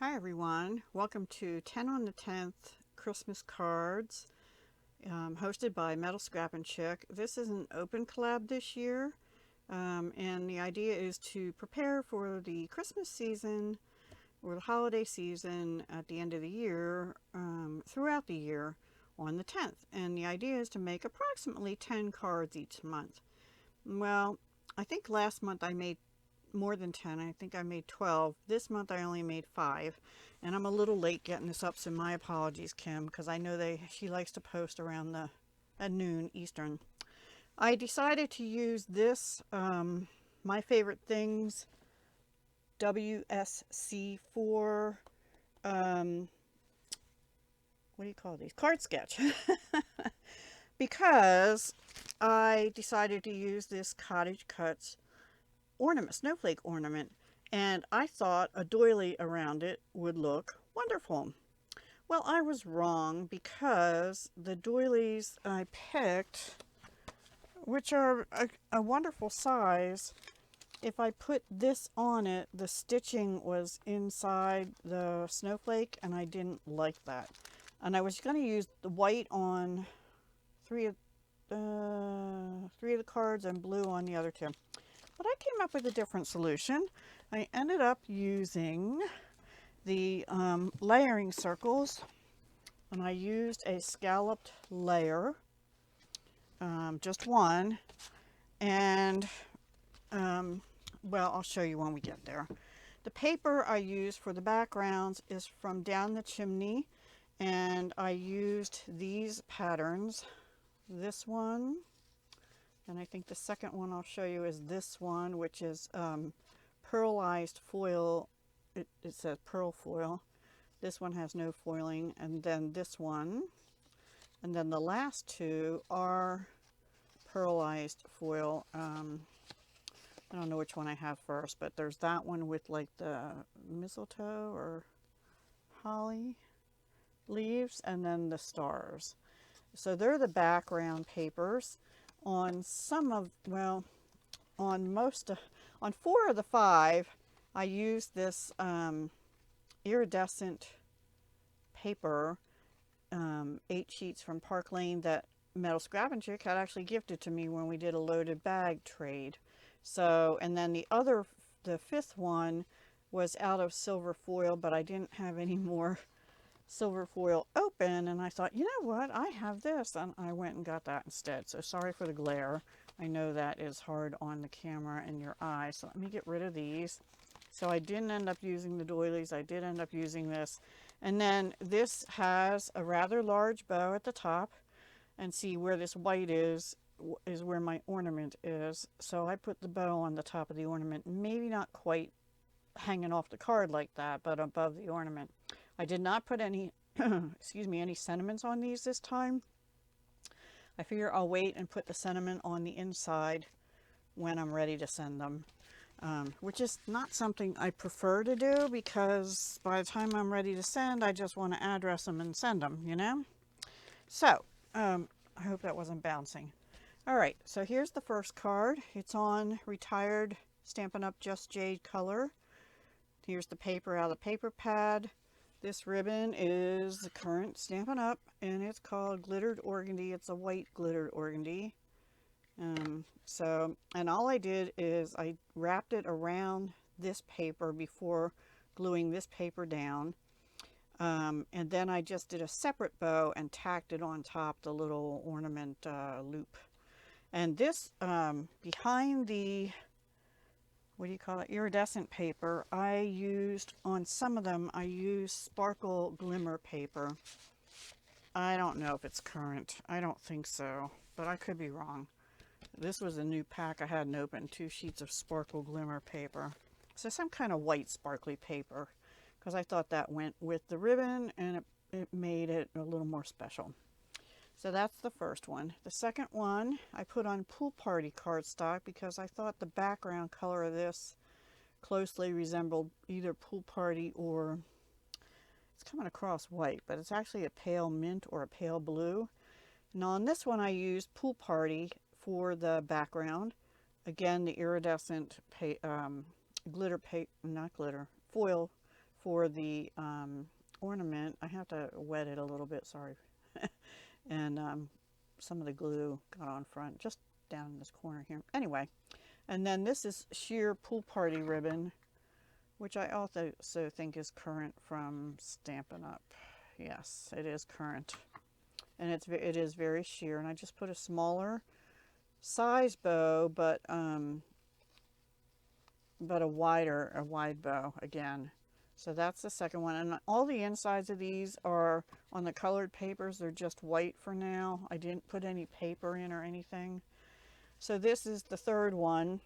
Hi everyone, welcome to 10 on the 10th Christmas Cards, hosted by Metal Scrap and Chick. This is an open collab this year, and the idea is to prepare for the Christmas season or the holiday season at the end of the year, throughout the year on the 10th. And the idea is to make approximately 10 cards each month. Well, I think last month I made more than 10. I think I made 12. This month I only made 5, and I'm a little late getting this up, so my apologies, Kim, because I know she likes to post around at noon Eastern. I decided to use this My Favorite Things WSC4 what do you call these, card sketch, because I decided to use this Cottage Cuts ornament, snowflake ornament, and I thought a doily around it would look wonderful. Well, I was wrong, because the doilies I picked, which are a wonderful size, if I put this on it, the stitching was inside the snowflake, and I didn't like that. And I was going to use the white on three of the cards and blue on the other two. But I came up with a different solution. I ended up using the layering circles, and I used a scalloped layer, just one, and well, I'll show you when we get there. The paper I used for the backgrounds is from Down the Chimney, and I used these patterns. This one, and I think the second one I'll show you is this one, which is pearlized foil. It says pearl foil. This one has no foiling, and then this one. And then the last two are pearlized foil. I don't know which one I have first, but there's that one with like the mistletoe or holly leaves, and then the stars. So they're the background papers. On some of, well, on 4 of the 5, I used this iridescent paper, 8 sheets from Park Lane, that Metal Scrap and Chick had actually gifted to me when we did a loaded bag trade. So, and then the 5th one was out of silver foil, but I didn't have any more silver foil open, and I thought, you know what, I have this, and I went and got that instead. So sorry for the glare. I know that is hard on the camera and your eyes, so let me get rid of these. So I didn't end up using the doilies. I did end up using this, and then this has a rather large bow at the top, and see where this white is where my ornament is. So I put the bow on the top of the ornament, maybe not quite hanging off the card like that, but above the ornament. I did not put any, excuse me, any sentiments on these this time. I figure I'll wait and put the sentiment on the inside when I'm ready to send them, which is not something I prefer to do, because by the time I'm ready to send, I just want to address them and send them, you know? So, I hope that wasn't bouncing. All right, so here's the first card. It's on Retired Stampin' Up! Just Jade color. Here's the paper out of the paper pad. This ribbon is the current Stampin' Up! And it's called Glittered Organdy. It's a white glittered organdy. And all I did is I wrapped it around this paper before gluing this paper down. And then I just did a separate bow and tacked it on top, the little ornament loop. And this, behind the, what do you call it, iridescent paper, I used, on some of them, I used sparkle glimmer paper. I don't know if it's current. I don't think so, but I could be wrong. This was a new pack I hadn't opened, 2 sheets of sparkle glimmer paper. So some kind of white sparkly paper, because I thought that went with the ribbon, and it made it a little more special. So that's the first one. The second one I put on Pool Party cardstock, because I thought the background color of this closely resembled either Pool Party, or it's coming across white, but it's actually a pale mint or a pale blue. Now on this one I used Pool Party for the background. Again, the iridescent glitter, not glitter, foil for the ornament. I have to wet it a little bit, sorry. And some of the glue got on front, just down in this corner here. Anyway, and then this is sheer Pool Party ribbon, which I also think is current from Stampin' Up. Yes, it is current. And it is very sheer, and I just put a smaller size bow, but a wide bow again. So that's the second one, and all the insides of these are on the colored papers. They're just white for now. I didn't put any paper in or anything. So this is the third one.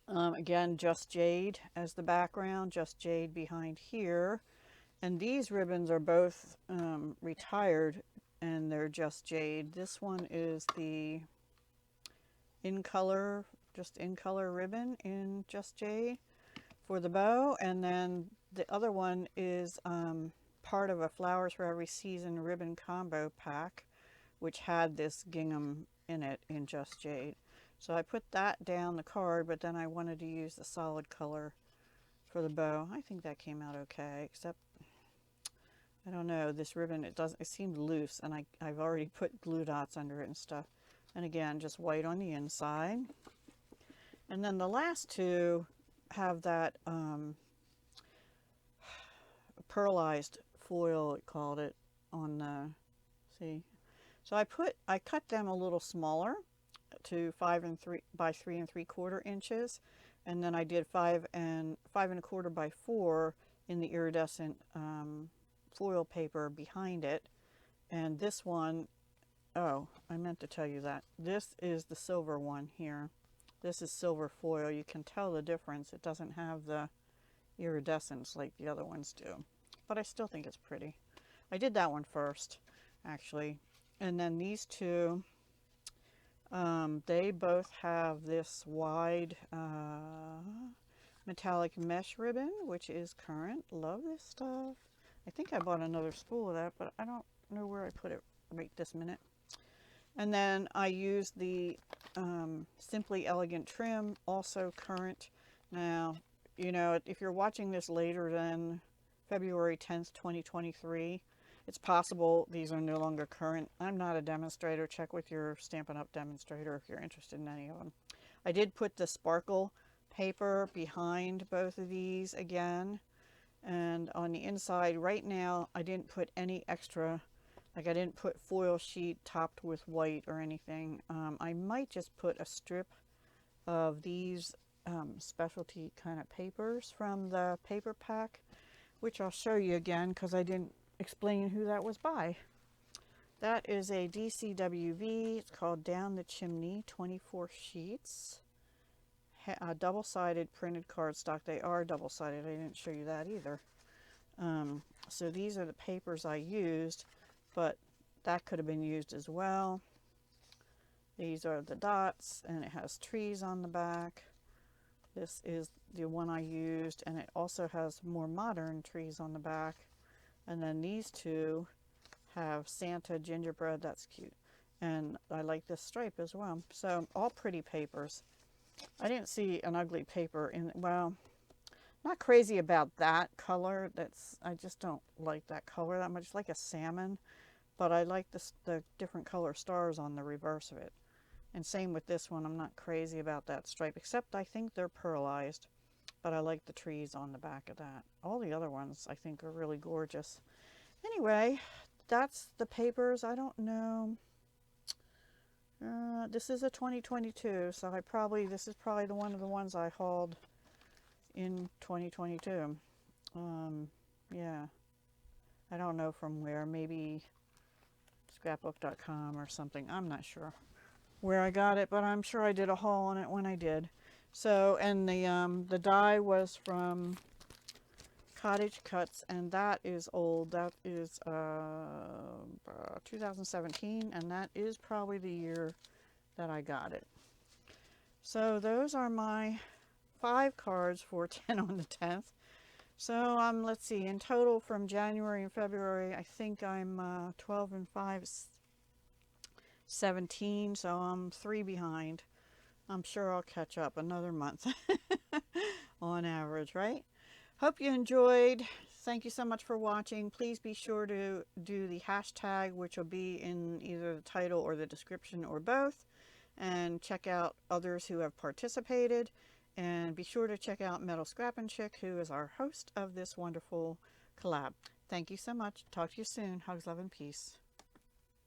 Again, just jade as the background, just jade behind here. And these ribbons are both retired, and they're just jade. This one is the in color, just in color ribbon in just jade for the bow, and then the other one is part of a Flowers for Every Season ribbon combo pack, which had this gingham in it in just jade. So I put that down the card, but then I wanted to use the solid color for the bow. I think that came out okay, except I don't know, this ribbon, it seemed loose, and I've already put glue dots under it and stuff. And again, just white on the inside. And then the last two have that pearlized foil, it called it, on the, see. So I cut them a little smaller to 5 by 3 3/4 inches, and then I did 5 1/4 by 4 in the iridescent foil paper behind it. And this one, oh, I meant to tell you that this is the silver one here. This is silver foil. You can tell the difference. It doesn't have the iridescence like the other ones do, but I still think it's pretty. I did that one first, actually. And then these two, they both have this wide metallic mesh ribbon, which is current. Love this stuff. I think I bought another spool of that, but I don't know where I put it right this minute. And then I used the Simply Elegant trim, also current. Now, you know, if you're watching this later than February 10th, 2023, it's possible these are no longer current. I'm not a demonstrator. Check with your Stampin' Up! Demonstrator if you're interested in any of them. I did put the sparkle paper behind both of these again. And on the inside, right now, I didn't put any extra, like I didn't put foil sheet topped with white or anything. I might just put a strip of these specialty kind of papers from the paper pack, which I'll show you again because I didn't explain who that was by. That is a DCWV. It's called Down the Chimney, 24 sheets. Double-sided printed cardstock. They are double-sided. I didn't show you that either. So these are the papers I used, but that could have been used as well. These are the dots, and it has trees on the back. This is the one I used, and it also has more modern trees on the back. And then these two have Santa gingerbread. That's cute. And I like this stripe as well. So all pretty papers. I didn't see an ugly paper in, well, not crazy about that color. I just don't like that color that much. It's like a salmon, but I like the different color stars on the reverse of it. And same with this one. I'm not crazy about that stripe, except I think they're pearlized, but I like the trees on the back of that. All the other ones I think are really gorgeous. Anyway, that's the papers. I don't know. This is a 2022, so this is probably one of the ones I hauled in 2022. Yeah. I don't know from where. Maybe scrapbook.com or something. I'm not sure where I got it, but I'm sure I did a haul on it when I did. So, and the die was from Cottage Cuts, and that is old. That is 2017, and that is probably the year that I got it. So those are my 5 cards for 10 on the 10th. So let's see, in total from January and February, I think I'm 12 and 5, 17, so I'm 3 behind. I'm sure I'll catch up another month on average, right? Hope you enjoyed. Thank you so much for watching. Please be sure to do the hashtag, which will be in either the title or the description or both. And check out others who have participated. And be sure to check out Metal Scrappin' Chick, who is our host of this wonderful collab. Thank you so much. Talk to you soon. Hugs, love, and peace.